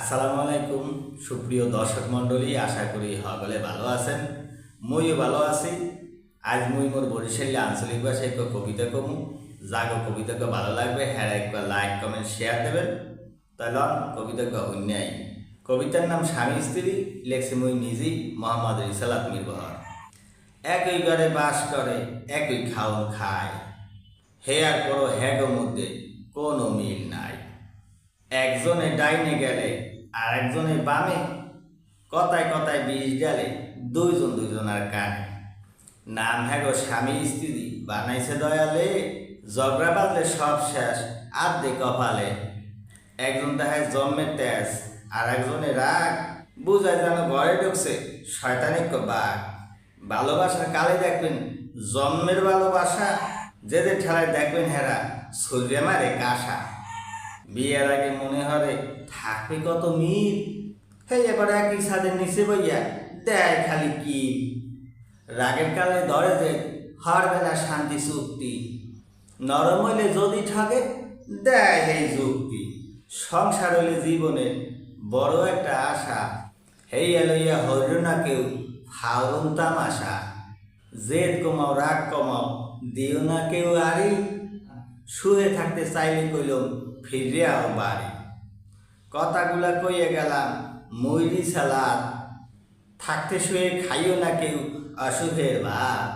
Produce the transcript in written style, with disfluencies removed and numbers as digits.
আসসালামু আলাইকুম সুপ্রিয় দর্শক মণ্ডলী, আশা করি সকলে ভালো আছেন। মইও ভালো আছি। আজ মুই মোর বরিশালী আঞ্চলিক ভাষায় একটা কবিতা কমু। যাগো কবিতাকে ভালো লাগবে হ্যাঁ একবার লাইক কমেন্ট শেয়ার দেবেন। তাহলে কবিতাকে অন্যায়। কবিতার নাম স্বামী স্ত্রী, লেখছি মুই নিজেই, মোহাম্মদ রিসালাত মীর বহর। একই ঘরে বাস করে, একই খাওন খায়, হে আর করো হ্যাগো মধ্যে কোনো মিল নাই। একজনে ডাইনে গেলে আর একজনে বামে, কথায় কথায় বিষ গেলে দুইজন দুইজনার কানে। নাম হ্যাগো স্বামী স্ত্রী, বানাইছে দয়ালে, ঝগড়া বাঁধলে সব শেষ আর্ধে কপালে। একজন তাহায় জন্মের তেজ আর একজনে রাগ, বুঝায় যেন ঘরে ঢুকছে শয়তানিক বাঘ। ভালোবাসার কালে দেখবেন জন্মের ভালোবাসা, যে ঠেলায় দেখবেন হেরা সূর্যে মারে কাঁসা। বিয়ের আগে মনে হরে থাকবে কত মিল, হে এবার একই ছাদের নিচে বইয়া দেয় খালি কি। রাগের কালে ধরে যে হারবে না শান্তি চুক্তি, নরম হইলে যদি ঠকে দেয় এই যুক্তি। সংসার হইলে জীবনের বড় একটা আশা, হেই এলইয়া হইল না কেউ হাওরুন তামাশা। জেদ কমাও রাগ কমাও দিও না কেউ আরি, শুয়ে থাকতে চাইলে কইলম ফিরিয়াও বাড়ি। কথাগুলা কইয়া গেলাম মুইরি সালাদ, থাকতে শুয়ে খাইও না কেউ অসুখের ভাত।